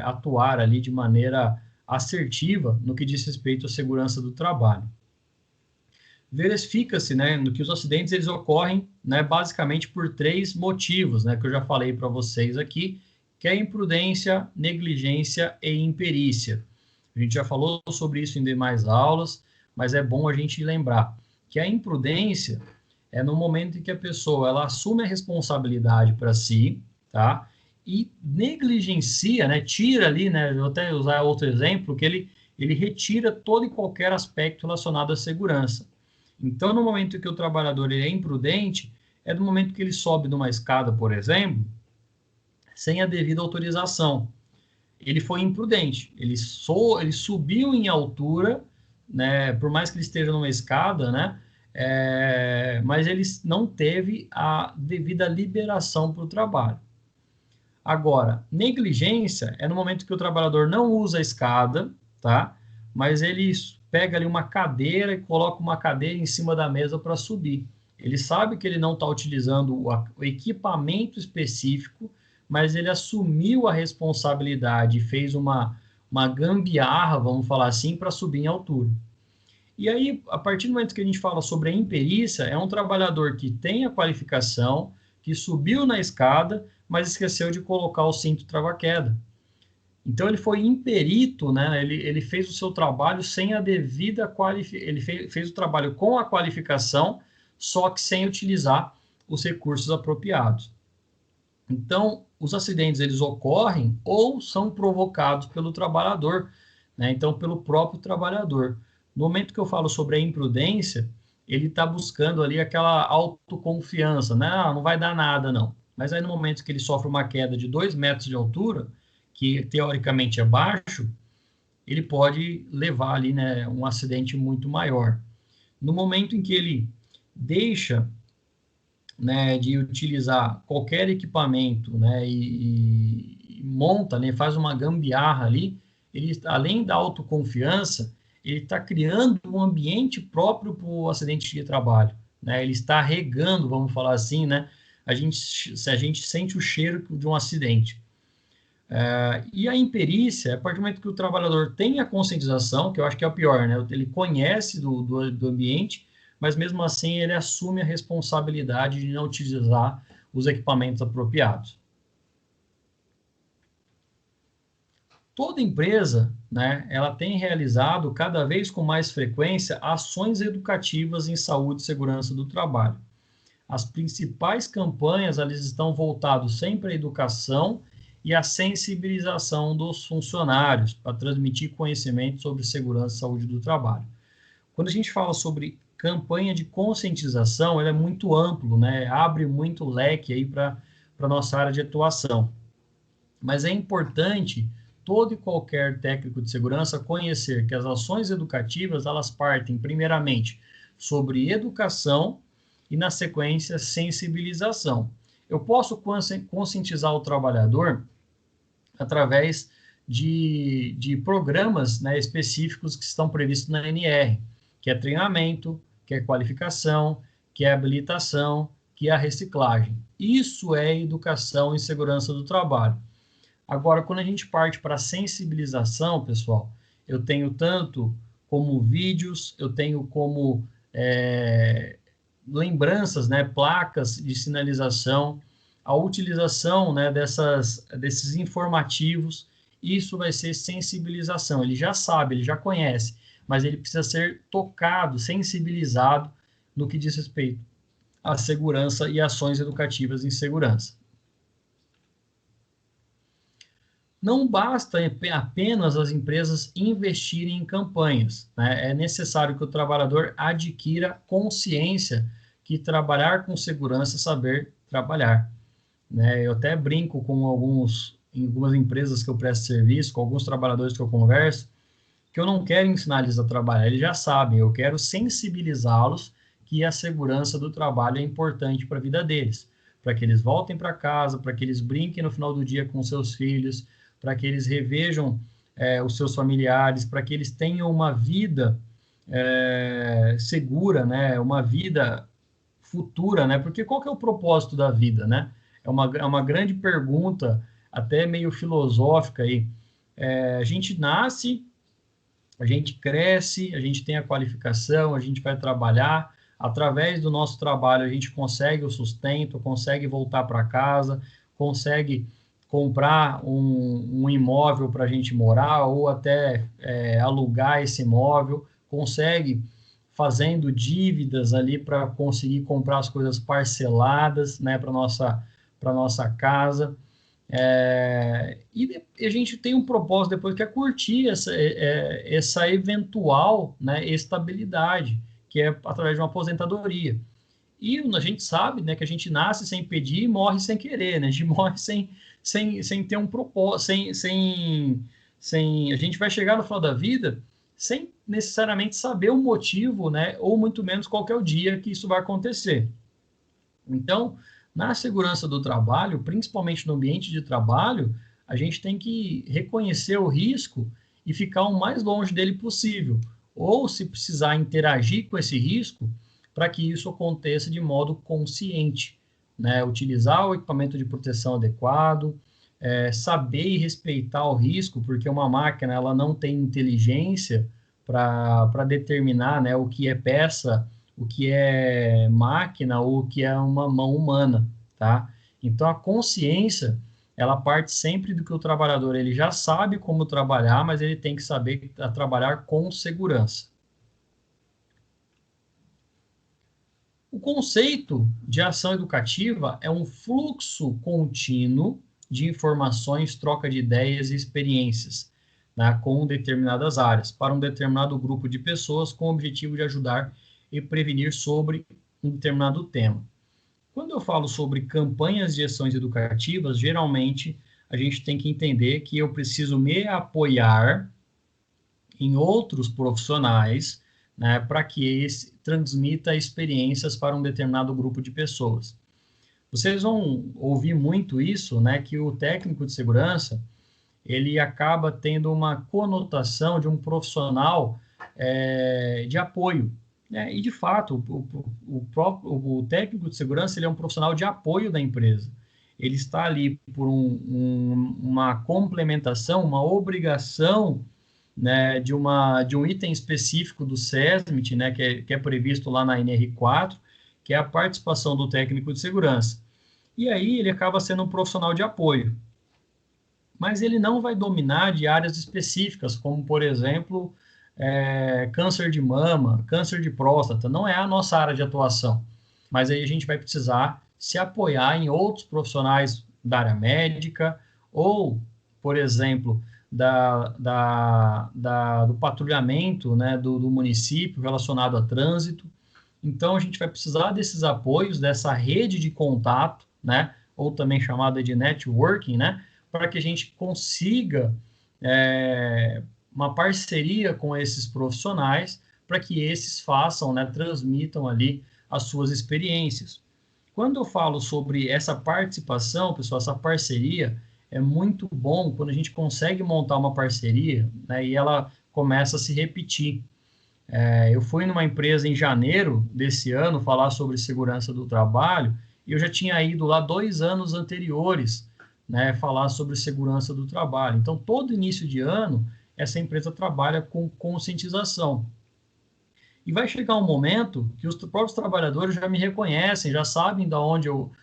atuar ali de maneira assertiva no que diz respeito à segurança do trabalho. Verifica-se, né, que os acidentes eles ocorrem, né, basicamente por 3 motivos, né, que eu já falei para vocês aqui, que é a imprudência, negligência e imperícia. A gente já falou sobre isso em demais aulas, mas é bom a gente lembrar que a imprudência é no momento em que a pessoa ela assume a responsabilidade para si, tá? E negligencia, né, tira ali, né, vou até usar outro exemplo, que ele retira todo e qualquer aspecto relacionado à segurança. Então, no momento que o trabalhador ele é imprudente, é no momento que ele sobe numa escada, por exemplo, sem a devida autorização. Ele foi imprudente, ele subiu em altura, né, por mais que ele esteja numa escada, né, mas ele não teve a devida liberação para o trabalho. Agora, negligência é no momento que o trabalhador não usa a escada, tá? Mas ele pega ali uma cadeira e coloca uma cadeira em cima da mesa para subir. Ele sabe que ele não está utilizando o equipamento específico, mas ele assumiu a responsabilidade e fez uma gambiarra, vamos falar assim, para subir em altura. E aí, a partir do momento que a gente fala sobre a imperícia, é um trabalhador que tem a qualificação, que subiu na escada, mas esqueceu de colocar o cinto trava-queda. Então, ele foi imperito, né? Ele fez o seu trabalho sem a devida qualificação. Ele fez o trabalho com a qualificação, só que sem utilizar os recursos apropriados. Então, os acidentes, eles ocorrem ou são provocados pelo trabalhador, né? Então, pelo próprio trabalhador. No momento que eu falo sobre a imprudência, ele está buscando ali aquela autoconfiança, né? Não vai dar nada, não. Mas aí, no momento que ele sofre uma queda de 2 metros de altura, que teoricamente é baixo, ele pode levar ali, né, um acidente muito maior. No momento em que ele deixa, né, de utilizar qualquer equipamento, né, e monta, né, faz uma gambiarra ali, ele, além da autoconfiança, ele está criando um ambiente próprio para o acidente de trabalho, né, ele está regando, vamos falar assim, né, a gente sente o cheiro de um acidente. E a imperícia, a partir do momento que o trabalhador tem a conscientização, que eu acho que é o pior, né, ele conhece do ambiente, mas mesmo assim ele assume a responsabilidade de não utilizar os equipamentos apropriados. Toda empresa, né, ela tem realizado cada vez com mais frequência ações educativas em saúde e segurança do trabalho. As principais campanhas, elas estão voltadas sempre à educação e à sensibilização dos funcionários para transmitir conhecimento sobre segurança e saúde do trabalho. Quando a gente fala sobre campanha de conscientização, ela é muito amplo, né? Abre muito leque aí para a nossa área de atuação. Mas é importante todo e qualquer técnico de segurança conhecer que as ações educativas, elas partem primeiramente sobre educação e, na sequência, sensibilização. Eu posso conscientizar o trabalhador através de programas, né, específicos que estão previstos na NR, que é treinamento, que é qualificação, que é habilitação, que é a reciclagem. Isso é educação em segurança do trabalho. Agora, quando a gente parte para a sensibilização, pessoal, eu tenho tanto como vídeos, eu tenho como lembranças, né, placas de sinalização, a utilização, né, desses informativos, isso vai ser sensibilização. Ele já sabe, ele já conhece, mas ele precisa ser tocado, sensibilizado no que diz respeito à segurança e ações educativas em segurança. Não basta apenas as empresas investirem em campanhas, né? É necessário que o trabalhador adquira consciência que trabalhar com segurança é saber trabalhar, né? Eu até brinco com em algumas empresas que eu presto serviço, com alguns trabalhadores que eu converso, que eu não quero ensinar eles a trabalhar, eles já sabem, eu quero sensibilizá-los que a segurança do trabalho é importante para a vida deles, para que eles voltem para casa, para que eles brinquem no final do dia com seus filhos, para que eles revejam os seus familiares, para que eles tenham uma vida segura, né? Uma vida futura, né? Porque qual que é o propósito da vida, né? É uma grande pergunta, até meio filosófica aí. A gente nasce, a gente cresce, a gente tem a qualificação, a gente vai trabalhar, através do nosso trabalho a gente consegue o sustento, consegue voltar para casa, consegue comprar um imóvel para a gente morar ou até alugar esse imóvel, consegue fazendo dívidas ali para conseguir comprar as coisas parceladas, né, para nossa casa. E a gente tem um propósito depois que é curtir essa eventual, né, estabilidade, que é através de uma aposentadoria. E a gente sabe, né, que a gente nasce sem pedir e morre sem querer, né? A gente morre sem ter um propósito, a gente vai chegar no final da vida sem necessariamente saber o motivo, né, ou muito menos qual que é o dia que isso vai acontecer. Então, na segurança do trabalho, principalmente no ambiente de trabalho, a gente tem que reconhecer o risco e ficar o mais longe dele possível, ou se precisar interagir com esse risco, para que isso aconteça de modo consciente, né? Utilizar o equipamento de proteção adequado, saber e respeitar o risco, porque uma máquina ela não tem inteligência para determinar, né, o que é peça, o que é máquina ou o que é uma mão humana, tá? Então, a consciência, ela parte sempre do que o trabalhador, ele já sabe como trabalhar, mas ele tem que saber trabalhar com segurança. O conceito de ação educativa é um fluxo contínuo de informações, troca de ideias e experiências, né, com determinadas áreas, para um determinado grupo de pessoas, com o objetivo de ajudar e prevenir sobre um determinado tema. Quando eu falo sobre campanhas de ações educativas, geralmente a gente tem que entender que eu preciso me apoiar em outros profissionais, né, para que esse transmita experiências para um determinado grupo de pessoas. Vocês vão ouvir muito isso, né, que o técnico de segurança, ele acaba tendo uma conotação de um profissional de apoio, né? E, de fato, o técnico de segurança, ele é um profissional de apoio da empresa. Ele está ali por uma complementação, uma obrigação, né, de um item específico do SESMIT, né, que é previsto lá na NR4, que é a participação do técnico de segurança. E aí ele acaba sendo um profissional de apoio. Mas ele não vai dominar de áreas específicas, como, por exemplo, câncer de mama, câncer de próstata. Não é a nossa área de atuação. Mas aí a gente vai precisar se apoiar em outros profissionais da área médica ou, por exemplo, do patrulhamento, né, do município relacionado a trânsito. Então, a gente vai precisar desses apoios, dessa rede de contato, né, ou também chamada de networking, né, para que a gente consiga uma parceria com esses profissionais, para que esses façam, né, transmitam ali as suas experiências. Quando eu falo sobre essa participação, pessoal, essa parceria, é muito bom quando a gente consegue montar uma parceria, né, e ela começa a se repetir. Eu fui numa empresa em janeiro desse ano falar sobre segurança do trabalho, e eu já tinha ido lá 2 anos anteriores, né, falar sobre segurança do trabalho. Então, todo início de ano, essa empresa trabalha com conscientização. E vai chegar um momento que os próprios trabalhadores já me reconhecem, já sabem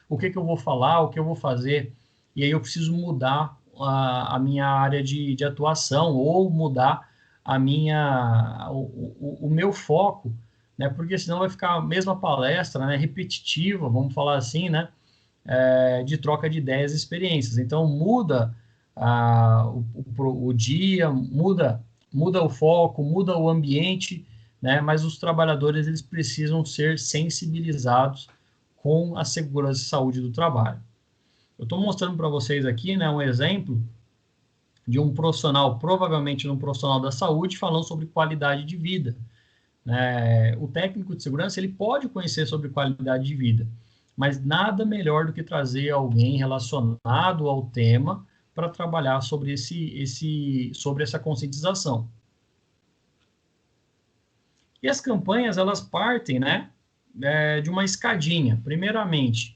o que eu vou falar, o que eu vou fazer. E aí eu preciso mudar a minha área de atuação ou mudar o meu foco, né? Porque senão vai ficar a mesma palestra, né? Repetitiva, vamos falar assim, né? De troca de ideias e experiências. Então, muda o dia, muda o foco, muda o ambiente, né? Mas os trabalhadores, eles precisam ser sensibilizados com a segurança e saúde do trabalho. Eu estou mostrando para vocês aqui, né, um exemplo de um profissional, provavelmente um profissional da saúde, falando sobre qualidade de vida. O técnico de segurança, ele pode conhecer sobre qualidade de vida, mas nada melhor do que trazer alguém relacionado ao tema para trabalhar sobre sobre essa conscientização. E as campanhas, elas partem, né, de uma escadinha. Primeiramente,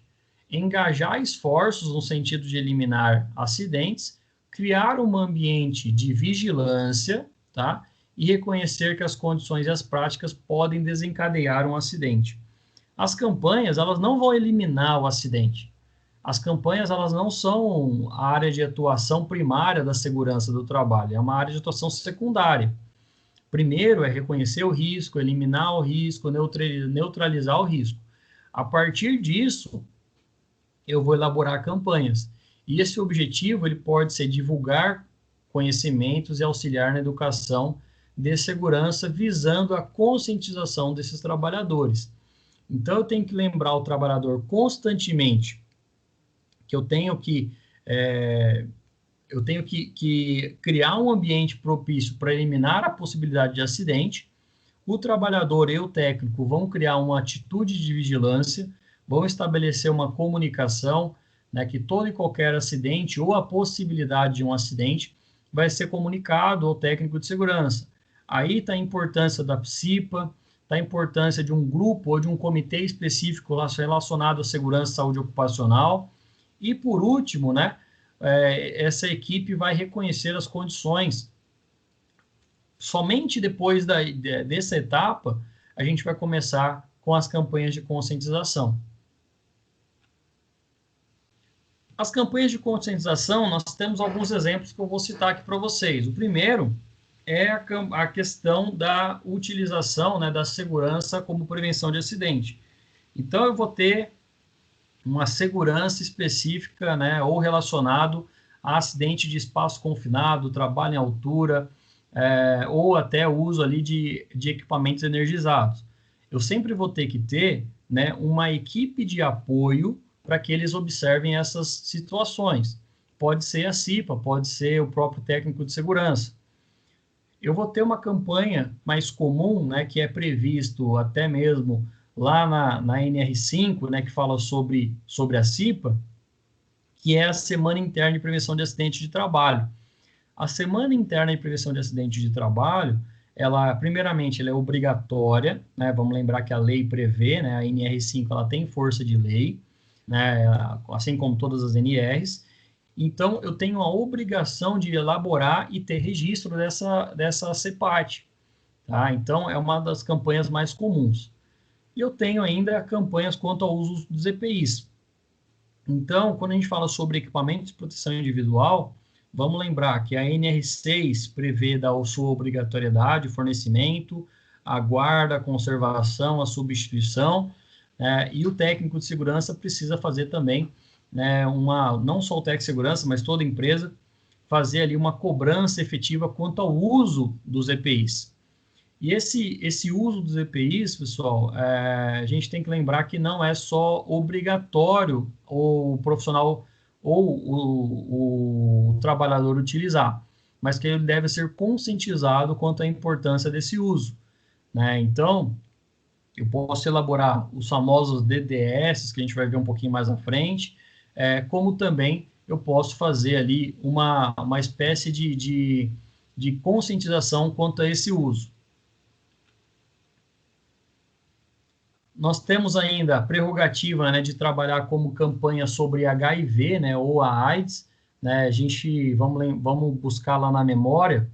engajar esforços no sentido de eliminar acidentes, criar um ambiente de vigilância, tá? E reconhecer que as condições e as práticas podem desencadear um acidente. As campanhas, elas não vão eliminar o acidente. As campanhas, elas não são a área de atuação primária da segurança do trabalho, é uma área de atuação secundária. Primeiro é reconhecer o risco, eliminar o risco, neutralizar o risco. A partir disso, eu vou elaborar campanhas. E esse objetivo, ele pode ser divulgar conhecimentos e auxiliar na educação de segurança, visando a conscientização desses trabalhadores. Então, eu tenho que lembrar o trabalhador constantemente que eu tenho que criar um ambiente propício para eliminar a possibilidade de acidente. O trabalhador e o técnico vão criar uma atitude de vigilância, vão estabelecer uma comunicação, né, que todo e qualquer acidente ou a possibilidade de um acidente vai ser comunicado ao técnico de segurança. Aí está a importância da PSIPA, está a importância de um grupo ou de um comitê específico relacionado à segurança e saúde ocupacional. E, por último, né, essa equipe vai reconhecer as condições. Somente depois dessa etapa, a gente vai começar com as campanhas de conscientização. As campanhas de conscientização, nós temos alguns exemplos que eu vou citar aqui para vocês. O primeiro é a questão da utilização, né, da segurança como prevenção de acidente. Então, eu vou ter uma segurança específica, né, ou relacionado a acidente de espaço confinado, trabalho em altura, ou até o uso ali de equipamentos energizados. Eu sempre vou ter que ter, né, uma equipe de apoio para que eles observem essas situações. Pode ser a CIPA, pode ser o próprio técnico de segurança. eu vou ter uma campanha mais comum, né, que é previsto até mesmo lá na NR5, né, que fala sobre a CIPA, que é a Semana Interna de Prevenção de Acidentes de Trabalho. A Semana Interna de Prevenção de Acidentes de Trabalho, ela, primeiramente, ela é obrigatória, né, vamos lembrar que a lei prevê, né, a NR5, ela tem força de lei, né, assim como todas as NRs. Então, eu tenho a obrigação de elaborar e ter registro dessa CPAT, tá? Então, é uma das campanhas mais comuns. E eu tenho ainda campanhas quanto ao uso dos EPIs. Então, quando a gente fala sobre equipamentos de proteção individual, vamos lembrar que a NR6 prevê da sua obrigatoriedade, o fornecimento, a guarda, a conservação, a substituição, e o técnico de segurança precisa fazer também, né, não só o técnico de segurança, mas toda empresa, fazer ali uma cobrança efetiva quanto ao uso dos EPIs. E esse uso dos EPIs, pessoal, a gente tem que lembrar que não é só obrigatório o profissional ou o trabalhador utilizar, mas que ele deve ser conscientizado quanto à importância desse uso, né? Então, eu posso elaborar os famosos DDS, que a gente vai ver um pouquinho mais à frente, como também eu posso fazer ali uma espécie de conscientização quanto a esse uso. Nós temos ainda a prerrogativa, né, de trabalhar como campanha sobre HIV, né, ou a AIDS, né, a gente, vamos buscar lá na memória,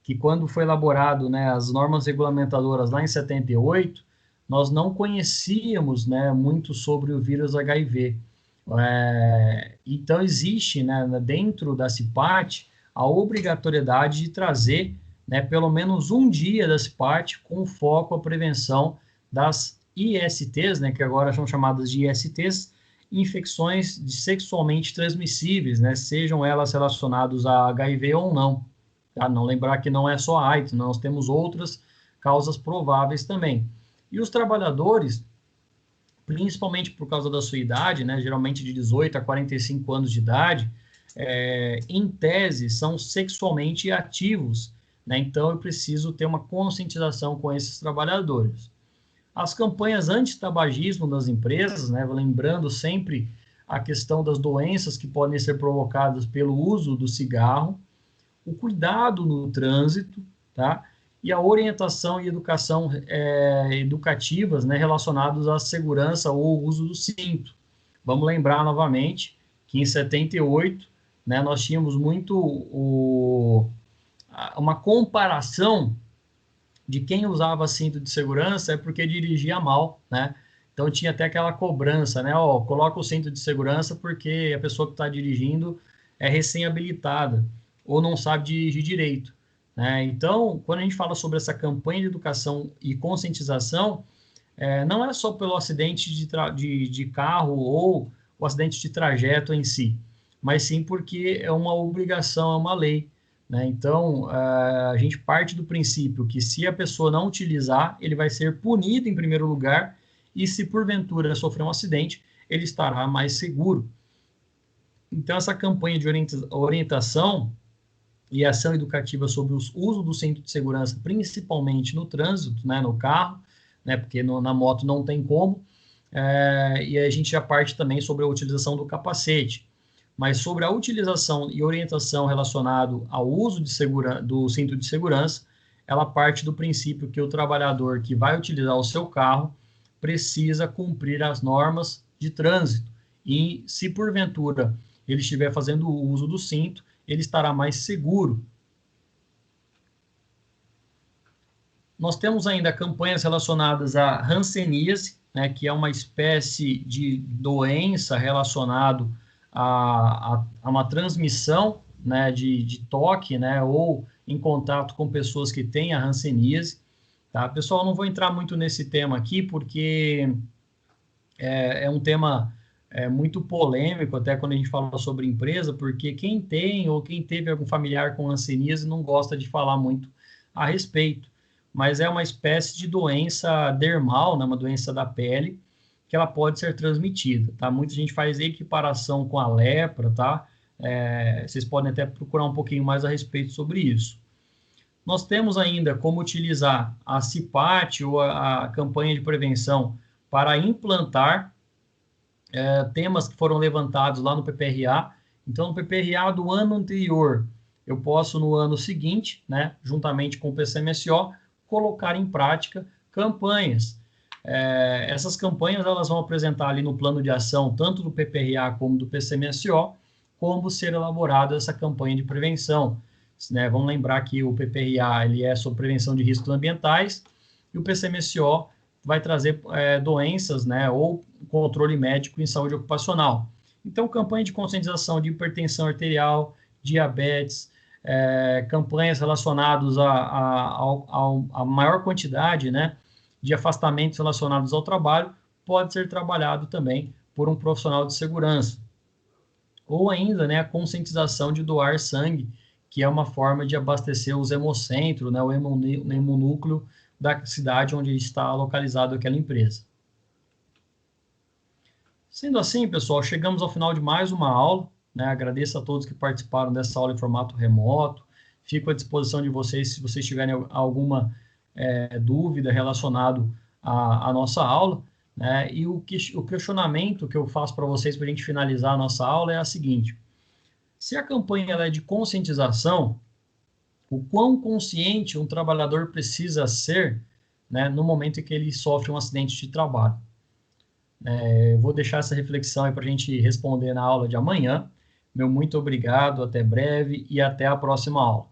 que quando foi elaborado, né, as normas regulamentadoras lá em 78, nós não conhecíamos, né, muito sobre o vírus HIV. Então, existe, né, dentro da CIPAT, a obrigatoriedade de trazer, né, pelo menos um dia da CIPAT com foco à prevenção das ISTs, né, que agora são chamadas de ISTs, infecções sexualmente transmissíveis, né, sejam elas relacionadas a HIV ou não. Tá? Não lembrar que não é só a AIDS, nós temos outras causas prováveis também. E os trabalhadores, principalmente por causa da sua idade, né, geralmente de 18 a 45 anos de idade, em tese, são sexualmente ativos, né, então eu preciso ter uma conscientização com esses trabalhadores. As campanhas anti-tabagismo das empresas, né, lembrando sempre a questão das doenças que podem ser provocadas pelo uso do cigarro, o cuidado no trânsito, tá? E a orientação e educação educativas, né, relacionados à segurança ou uso do cinto. Vamos lembrar novamente que em 78, né, nós tínhamos muito uma comparação de quem usava cinto de segurança é porque dirigia mal, né? Então tinha até aquela cobrança, né? Ó, coloca o cinto de segurança porque a pessoa que está dirigindo é recém-habilitada ou não sabe dirigir direito, né? Então, quando a gente fala sobre essa campanha de educação e conscientização, não é só pelo acidente de carro ou o acidente de trajeto em si, mas sim porque é uma obrigação, é uma lei, né? Então, a gente parte do princípio que se a pessoa não utilizar, ele vai ser punido em primeiro lugar, e se porventura sofrer um acidente, ele estará mais seguro. Então, essa campanha de orientação e ação educativa sobre o uso do cinto de segurança, principalmente no trânsito, né, no carro, né, porque na moto não tem como, e a gente já parte também sobre a utilização do capacete. Mas sobre a utilização e orientação relacionado ao uso do cinto de segurança, ela parte do princípio que o trabalhador que vai utilizar o seu carro precisa cumprir as normas de trânsito. E se porventura ele estiver fazendo o uso do cinto, ele estará mais seguro. Nós temos ainda campanhas relacionadas à hanseníase, né, que é uma espécie de doença relacionada a uma transmissão, né, de toque, né, ou em contato com pessoas que têm a hanseníase. Tá? Pessoal, não vou entrar muito nesse tema aqui, porque é um tema muito polêmico, até quando a gente fala sobre empresa, porque quem tem ou quem teve algum familiar com hanseníase não gosta de falar muito a respeito. Mas é uma espécie de doença dermal, né, uma doença da pele, que ela pode ser transmitida, tá? Muita gente faz equiparação com a lepra, tá? Vocês podem até procurar um pouquinho mais a respeito sobre isso. Nós temos ainda como utilizar a CIPAT ou a campanha de prevenção para implantar temas que foram levantados lá no PPRA. Então, no PPRA do ano anterior, eu posso, no ano seguinte, né, juntamente com o PCMSO, colocar em prática campanhas. Essas campanhas elas vão apresentar ali no plano de ação, tanto do PPRA como do PCMSO, como ser elaborada essa campanha de prevenção. Né? Vamos lembrar que o PPRA ele é sobre prevenção de riscos ambientais e o PCMSO vai trazer doenças, né, ou controle médico em saúde ocupacional. Então, campanha de conscientização de hipertensão arterial, diabetes, campanhas relacionadas a maior quantidade, né, de afastamentos relacionados ao trabalho, pode ser trabalhado também por um profissional de segurança. Ou ainda, né, a conscientização de doar sangue, que é uma forma de abastecer os hemocentros, né, o hemonúcleo da cidade onde está localizada aquela empresa. Sendo assim, pessoal, chegamos ao final de mais uma aula, né? Agradeço a todos que participaram dessa aula em formato remoto. Fico à disposição de vocês, se vocês tiverem alguma dúvida relacionada à nossa aula, né? E o questionamento que eu faço para vocês para a gente finalizar a nossa aula é a seguinte: se a campanha ela é de conscientização, o quão consciente um trabalhador precisa ser, né, no momento em que ele sofre um acidente de trabalho? Eu vou deixar essa reflexão aí para a gente responder na aula de amanhã. Meu muito obrigado, até breve e até a próxima aula.